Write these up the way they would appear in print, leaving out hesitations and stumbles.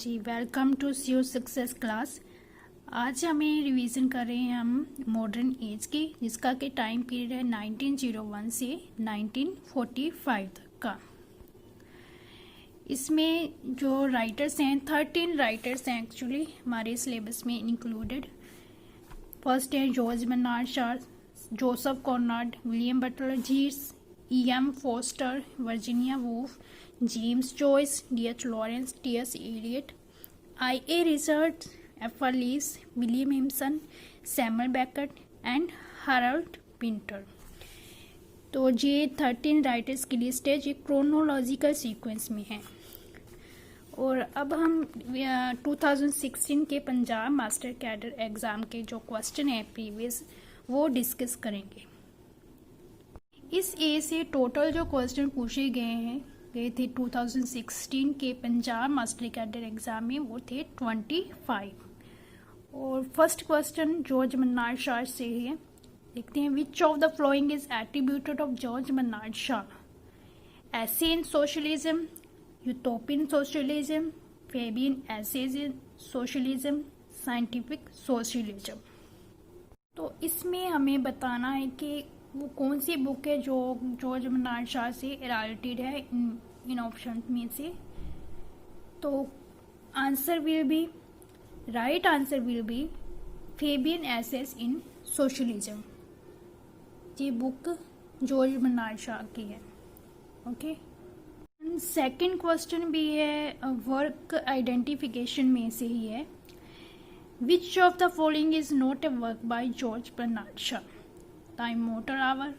Ji welcome to CU success class. आज हमें revision कर रहे हैं हम मॉडर्न एज की, जिसका कि टाइम पीरियड है 1901 से 1945 तक का। इसमें जो राइटर्स हैं 13 राइटर्स हैं एक्चुअली हमारे सिलेबस में इंक्लूडेड। फर्स्ट है George Bernard Shaw, Joseph Conrad, William Butler Yeats, E.M. Forster, Virginia Woolf, James Joyce, D.H. Lawrence, T.S. Eliot, I.A. Richards, F.R. Leavis, William Empson, Samuel Beckett and Harold Pinter. तो ये 13 writers की list है जो chronological sequence में है। और अब हम 2016 के पंजाब मास्टर कैडर एग्ज़ाम के जो क्वेश्चन है प्रीवियस वो डिस्कस करेंगे। इस ए से टोटल जो क्वेश्चन पूछे गए थे 2016 के पंजाब मास्टर कैडर एग्ज़ाम में वो थे 25। और first question George Bernard Shaw से है। देखते हैं which of the following is attributed of George Bernard Shaw? Essay in socialism, utopian socialism, Fabian essays in socialism, scientific socialism. तो इसमें हमें बताना है कि वो कौन सी बुक है जो जॉर्ज बर्नार्ड शॉ से रिलेटेड है इन ऑप्शन में से। तो answer will be, right answer will be Fabian essays in socialism. ये बुक जॉर्ज बर्नार्ड शॉ की है। ओके, सेकंड क्वेश्चन भी है वर्क आइडेंटिफिकेशन में से ही है। Which of the following is not a work by George Bernard Shaw? The Immortal Hour,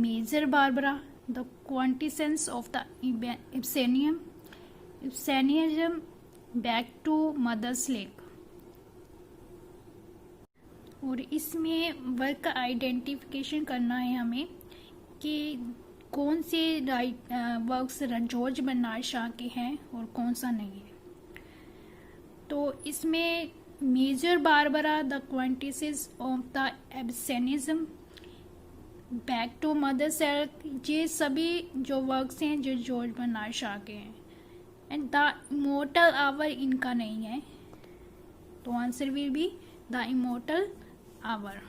Major Barbara, The Quintessence of the Ibsenianism, Back to Mother's Lake। और इसमें work का identification करना है हमें कि कौन से वर्क्स जॉर्ज बर्नार्ड शॉ के हैं और कौन सा नहीं है। तो इसमें Major Barbara, the quintessence of the Ibsenism, back to Methuselah, ये सभी जो वर्क्स हैं जो जॉर्ज बर्नार्ड शॉ के हैं। एंड द इमोर्टल आवर इनका नहीं है, तो answer will be the immortal hour.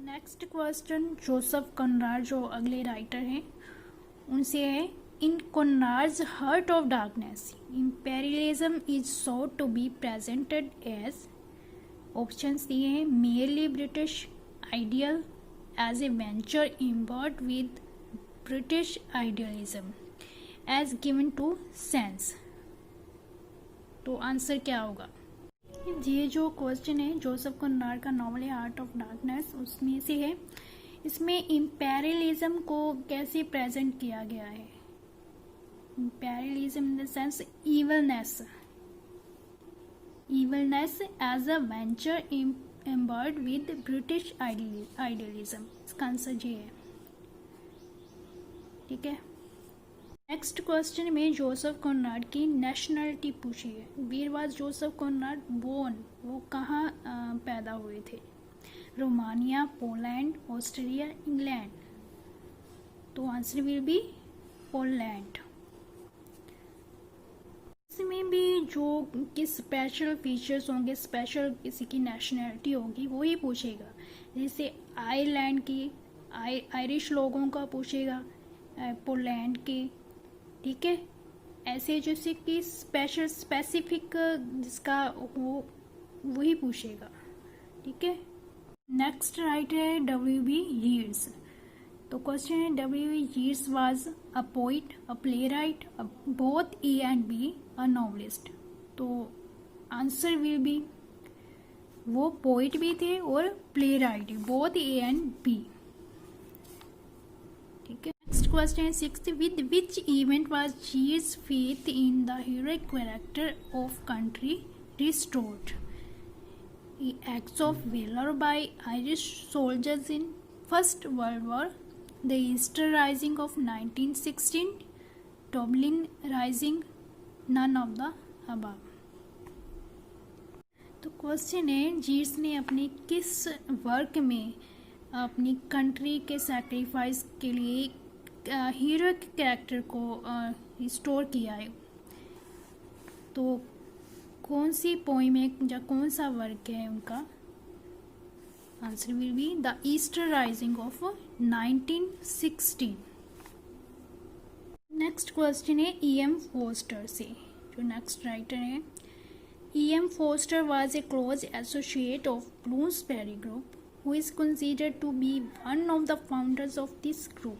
Next question Joseph Conrad जो अगले राइटर हैं उनसे है। In Conrad's Heart of Darkness, imperialism is sought to be presented as options दिए हैं merely British ideal, as a venture imbued with British idealism, as given to sense। तो answer क्या होगा? ये जो क्वेश्चन है जोसेफ कॉनराड का novel है हार्ट ऑफ डार्कनेस उसमें से है। इसमें imperialism को कैसे प्रेजेंट किया गया है? Imperialism in the sense evilness as a venture imbued with British idealism। इसका आंसर ये है। ठीक है, नेक्स्ट क्वेश्चन में जोसेफ कॉनराड की नेशनलिटी पूछी है। Where was Joseph Conrad born? वो कहाँ पैदा हुए थे? Romania, Poland, Australia, England. तो आंसर विल बी पोलैंड। इसमें भी जो कि स्पेशल फीचर्स होंगे, स्पेशल किसी की नेशनलिटी होगी वो ही पूछेगा। जैसे आयरलैंड की, आयरिश लोगों का पूछेगा, पोलैंड के। ठीक है, ऐसे जैसे कि स्पेशल स्पेसिफिक जिसका हो वही पूछेगा। ठीक है, नेक्स्ट राइट है W.B. यीट्स। तो क्वेश्चन है W.B. Yeats was a poet, a playwright, both A and B, a novelist. तो आंसर विल बी वो पोइट भी थे और playwright, both A and B। ठीक है, नेक्स्ट क्वेश्चन है sixth. With which event was Yeats faith in the heroic character of country restored? Acts of valour by Irish soldiers in First World War, the Easter rising of 1916, Dublin rising, none of the above. तो question है Yeats ने अपने किस work में अपनी country के sacrifice के लिए हीरो कैरेक्टर को रिस्टोर किया है? तो कौन सी पोइम है या कौन सा वर्क है उनका? Answer will be the Easter rising of 1916। Next question है E.M. फोस्टर से। जो नेक्स्ट राइटर है, E.M. Forster was a close associate of Bloomsbury group who is considered to be one of the founders of this group.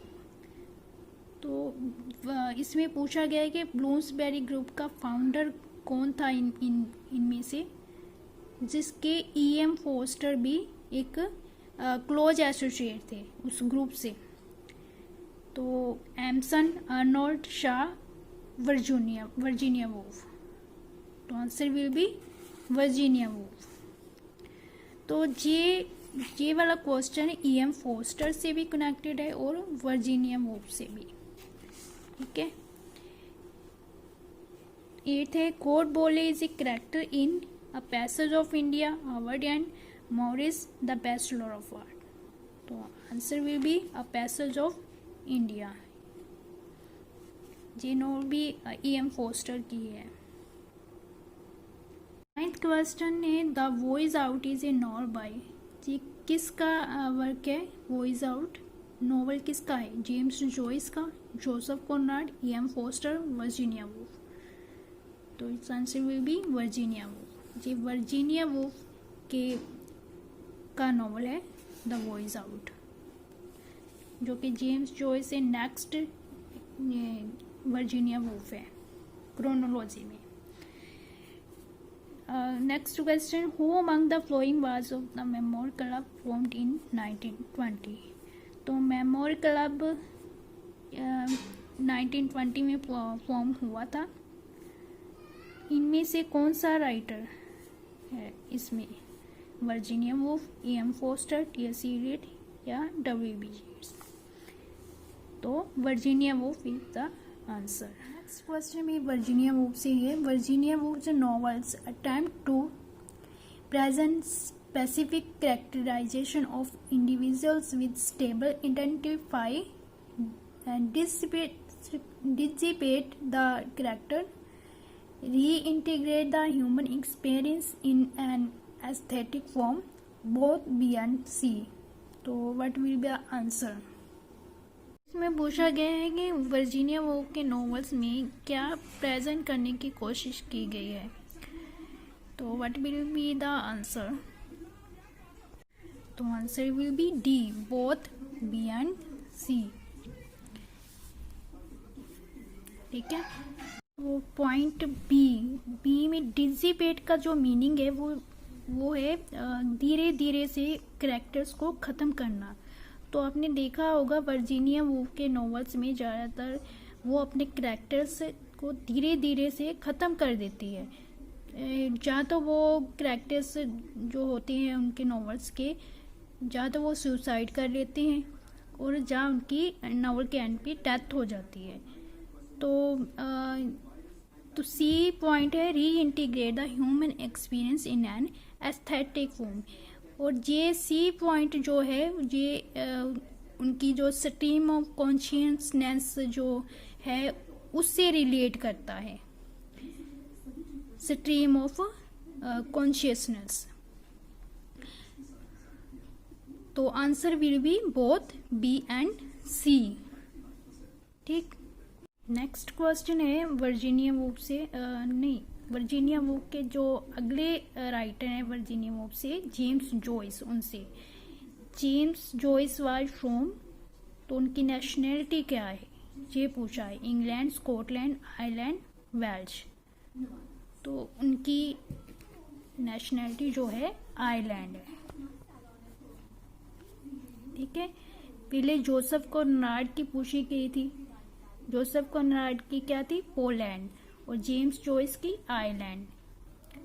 तो इसमें पूछा गया है कि ब्लूम्सबेरी ग्रुप का फाउंडर कौन था इनमें से, जिसके E.M. फोस्टर भी एक क्लोज एसोसिएट थे उस ग्रुप से। तो एमसन, अर्नोल्ड, शाह, वर्जीनिया वुल्फ। तो answer will be Virginia Woolf. तो ये वाला क्वेश्चन E.M. फोस्टर से भी कनेक्टेड है और वर्जीनिया वुल्फ से भी। ठीक है। 8th है, Godbole is a character in a passage of India, Howards end Maurice the bachelor of art. तो answer will be a passage of India. ये नोट भी E.M. फोस्टर की है। 9th क्वेश्चन है, the voice out is a novel by. ये किसका work है? Voice out novel किसका है? जेम्स जॉइस का, Joseph Conrad, E.M. Forster, Virginia Woolf. तो it's answer will be Virginia Woolf. ये वर्जीनिया वुल्फ का नॉवल है द वॉइस आउट, जो कि जेम्स जॉइस से नेक्स्ट वर्जीनिया वुल्फ है क्रोनोलॉजी में। Next question, who among the flowing was of the memoir club formed in 1920। तो memoir club 1920 में फॉर्म हुआ था। इनमें से कौन सा राइटर है इसमें? Virginia Woolf, E.M. Poster, T.S. Elliott या W.B. येट्स। तो Virginia Woolf is the answer. Next question में वर्जीनिया वुल्फ से है। Virginia Woolf novels attempt to present specific characterization of individuals with stable identify and dissipate the character, reintegrate the human experience in an aesthetic form, both B and C. तो what will be the answer? इसमें पूछा गया है कि Virginia Woolf के novels में क्या present करने की कोशिश की गई है। तो what will be the answer? तो answer will be D, both B and C। ठीक है। वो पॉइंट बी में डिसिपेट का जो मीनिंग है वो है धीरे धीरे से कैरेक्टर्स को ख़त्म करना। तो आपने देखा होगा वर्जीनिया वुल्फ के नॉवेल्स में ज़्यादातर वो अपने कैरेक्टर्स को धीरे धीरे से ख़त्म कर देती है। जहाँ तो वो कैरेक्टर्स जो होते हैं उनके नॉवेल्स के, जहाँ तो वो सुसाइड कर लेते हैं और जहाँ उनकी नॉवल के एंड पे डेथ हो जाती है। तो सी पॉइंट है, री integrate the human experience in an aesthetic form. और ये सी पॉइंट जो है ये उनकी जो स्ट्रीम ऑफ कॉन्शियसनेस जो है उससे रिलेट करता है। Stream of consciousness. तो answer will be both B and C. ठीक। नेक्स्ट क्वेश्चन है वर्जीनिया वुल्फ से वर्जीनिया वुल्फ के जो अगले राइटर हैं वर्जीनिया वुल्फ से, जेम्स जॉइस, उनसे। जेम्स जॉइस वाज फ्रॉम, तो उनकी नेशनैलिटी क्या है ये पूछा है। England, Scotland, Ireland, Welsh. तो उनकी नेशनैलिटी जो है आयरलैंड है। ठीक है। पहले जोसेफ कॉनराड की पूछी गई थी। जोसेफ कॉनराड की क्या थी? पोलैंड। और जेम्स जॉइस की आयरलैंड।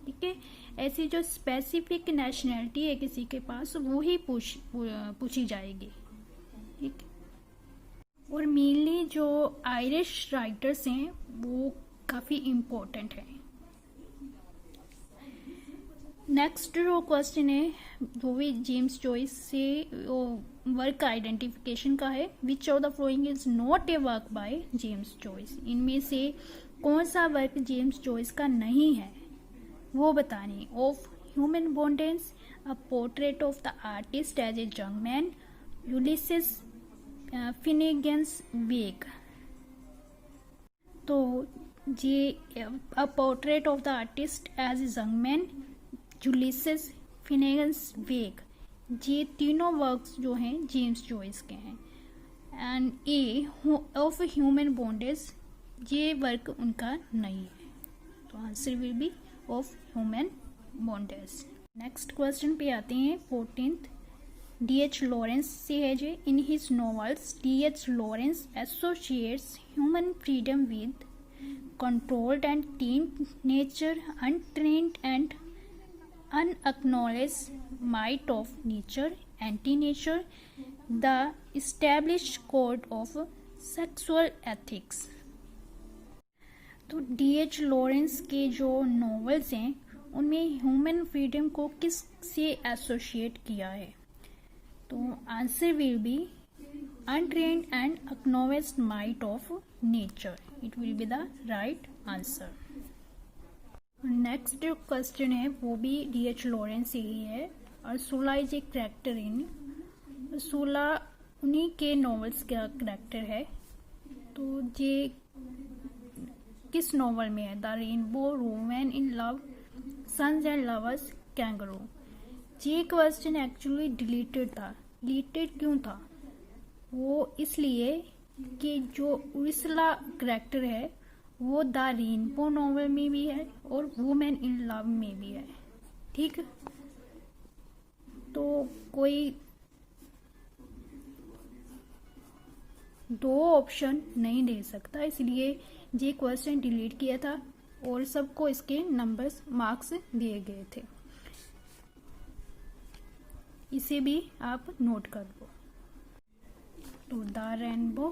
ठीक है। ऐसी जो स्पेसिफिक नेशनैलिटी है किसी के पास वो ही पूछी जाएगी। ठीक। और मेनली जो आयरिश राइटर्स हैं वो काफ़ी इम्पोर्टेंट है। नेक्स्ट जो क्वेश्चन है वो भी जेम्स जॉइस से वर्क आइडेंटिफिकेशन का है। Which of the following is not a work by James Joyce. इनमें से कौन सा वर्क जेम्स जॉयस का नहीं है वो बतानी। Of human bondage, a portrait of the artist as a young man, Ulysses Finnegans Wake. तो ये a portrait of the artist as a young man, Ulysses Finnegans Wake, ये तीनों वर्क्स जो हैं जेम्स जॉयस के हैं। And A of human bondage, ये work उनका नहीं है, तो answer will be of human bondage. Next question पे आते हैं 14th। D.H. लॉरेंस से है जे, in his novels D.H. Lawrence associates human freedom with controlled and tamed nature, untrained and unacknowledged might of nature, anti-nature, the established code of sexual ethics। तो D.H. Lawrence के जो novels हैं उनमें human freedom को किस से associate किया है, तो answer will B untrained and acknowledged might of nature, it will be the right answer। Next जो क्वेश्चन है वो भी D.H. लॉरेंस से ही है। अर्सुला इज ए कैरेक्टर इन, अर्सुला उन्हीं के नॉवेल्स का कैरेक्टर है, तो ये किस नॉवल में है? The rainbow, women in love, sons and lovers, kangaroo. ये क्वेश्चन एक्चुअली डिलीटेड था। डिलीटेड क्यों था? वो इसलिए कि जो उर्सुला कैरेक्टर है वो द रेनबो नॉवल में भी है और वुमेन इन लव में भी है, ठीक। तो कोई दो ऑप्शन नहीं दे सकता, इसलिए ये क्वेश्चन डिलीट किया था और सबको इसके नंबर्स मार्क्स दिए गए थे। इसे भी आप नोट कर लो। तो the rainbow,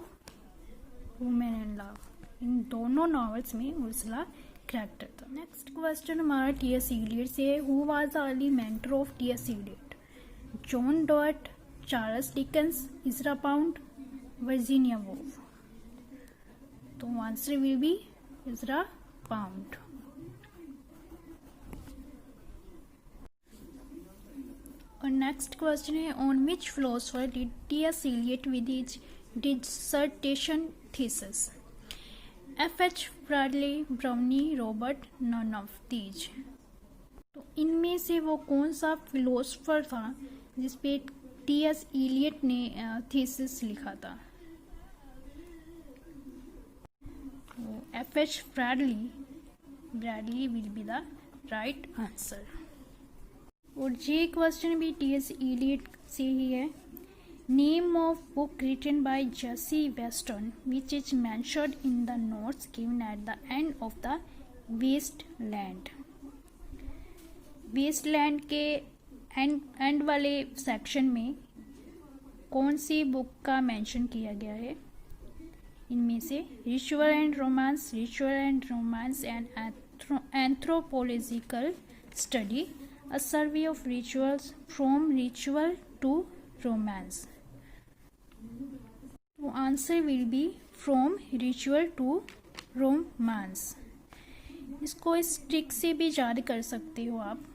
women and love, इन दोनों नॉवेल्स में उर्सुला कैरेक्टर था। नेक्स्ट क्वेश्चन हमारा T.S. इलियट से है। Who was the early mentor of T.S. Eliot? John Donne, Charles Dickens, Ezra Pound, Virginia Woolf. तो answer will be Ezra Pound. और next question है, on which philosopher did T.S. Eliot with his dissertation thesis? F.H. Bradley, Brownie, Robert, none of these. तो इनमें से वो कौन सा philosopher था जिसपे T.S. इलियट ने थीसिस लिखा था? F.H. Bradley, Bradley will be the right answer. और ये क्वेश्चन भी T.S. इलियट से ही है। Name of book written by Jessie Weston which is mentioned in the notes given at the end of the waste land. Waste land के end वाले section में कौन सी बुक का मेंशन किया गया है? इनमें से ritual and romance, ritual and romance and anthropological study, a survey of rituals from ritual to romance। तो answer will be from ritual to romance. इसको इस ट्रिक से भी याद कर सकते हो आप।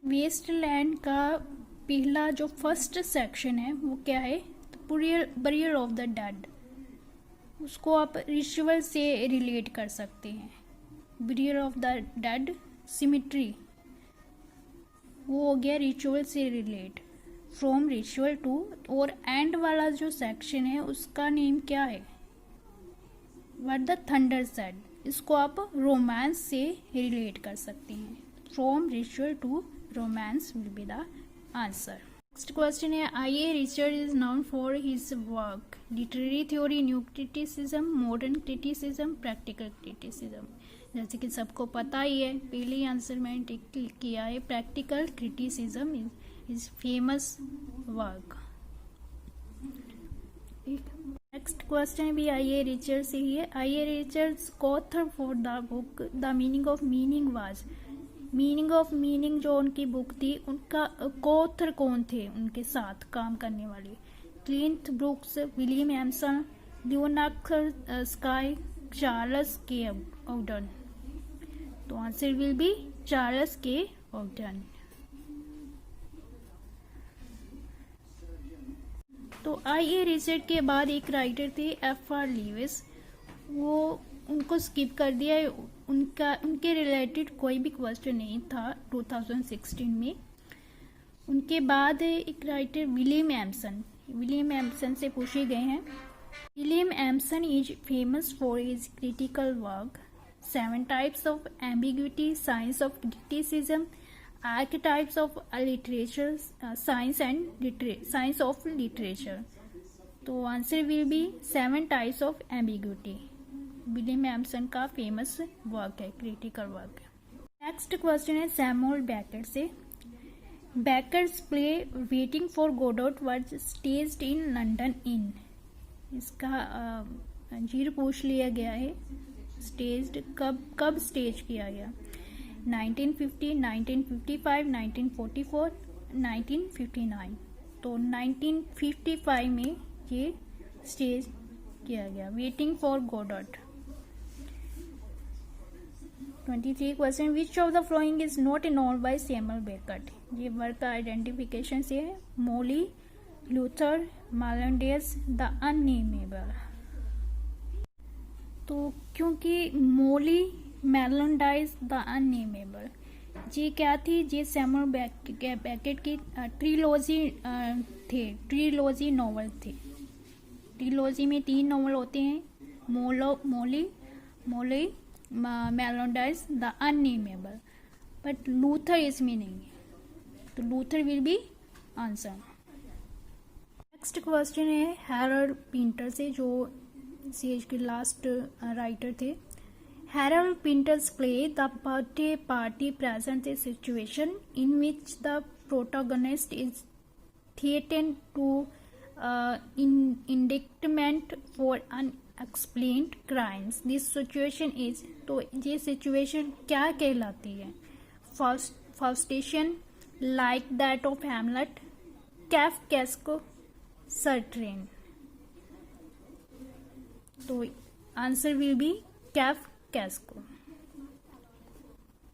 वेस्टलैंड का पहला जो फर्स्ट सेक्शन है वो क्या है? Burial of the dead. उसको आप रिचुअल से रिलेट कर सकते हैं। Burial of the dead, cemetery, वो हो गया रिचुअल से रिलेट, फ्रॉम रिचुअल टू। और एंड वाला जो सेक्शन है उसका नेम क्या है? What the thunder said. इसको आप रोमांस से रिलेट कर सकते हैं। From ritual to romance will be the answer. Next question है, I.A. Richard is known for his work literary theory, new criticism, modern criticism, practical criticism. जैसे कि सबको पता ही है, पहले ही आंसर मैंने टिक किया है, practical criticism is famous work. Next question भी I.A. रिचर्ड से ही है। I.A. Richards author for the book the meaning of meaning was. Meaning of meaning जो उनकी बुक थी, उनका ऑथर कौन थे उनके साथ काम करने वाले? Cleanth Brooks, William Empson, Leonard Sky, Charles K Ogden. तो answer will B Charles K Ogden. तो IA रिचर्ड के बाद एक राइटर थे FR लीविस, वो उनको स्किप कर दिया है, उनके रिलेटेड कोई भी क्वेश्चन नहीं था 2016 में। उनके बाद एक राइटर विलियम एम्सन से पूछे गए हैं। William Empson is famous for his critical work 7 types of ambiguity, science of criticism, archetypes of literature, science of literature. तो answer will be 7 types of ambiguity. William Empson का famous work है, critical work. Next question है Samuel Beckett से। Beckett's play waiting for Godot was staged in London in. इसका zero पूछ लिया गया है। स्टेज्ड कब स्टेज किया गया? 1950, 1955, 1944, 1959। तो 1955 में ये स्टेज किया गया, waiting for Godot. 23 question, which of the following is not involve by Samuel Beckett. ये वर्क का आइडेंटिफिकेशन से है। मोली, लूथर, मेलंडाइज, द अननेमेबल। तो क्योंकि मोली, मेलंडाइज, द अननेमेबल ये क्या थी? ये सैमुअल बेकेट की ट्रिलॉजी नॉवल थे। ट्रिलॉजी में 3 नॉवल होते हैं, Molloy, Malone Dies, the unnamable, but Luther इसमें नहीं है, तो Luther will be answer. Next question है हैरोल्ड पिंटर से, जो सीएच के लास्ट राइटर थे। Harold Pinter's play the birthday party present a situation in which the protagonist is threatened to indictment for unexplained crimes. This situation is, तो ये situation क्या कहलाती है? फाउस्टेशन, लाइक दैट ऑफ हैमलेट, कैफ्कास्को, सर्ट्रेन। तो answer will B कैफ्कास्को।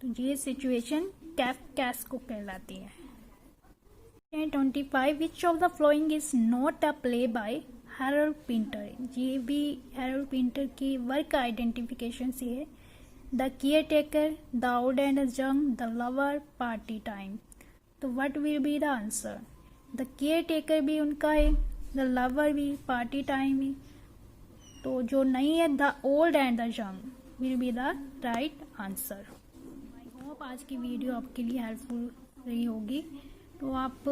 तो ये situation कैफ्कास्को कहलाती है। 25 which of the following is not a play by Harold Pinter. ये भी हैरोल्ड पिंटर की वर्क आइडेंटिफिकेशन से है। The caretaker, the old and the young, the lover, party time. तो what will be the answer? The caretaker भी उनका है, the lover भी, पार्टी टाइम भी। तो जो नहीं है, the old and the young will be the right answer. I hope आज की वीडियो आपके लिए हेल्पफुल रही होगी। तो आप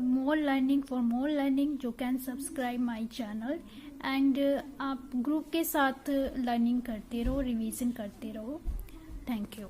मोर लर्निंग जो can subscribe my channel and आप ग्रुप के साथ लर्निंग करते रहो, रिवीजन करते रहो। Thank you.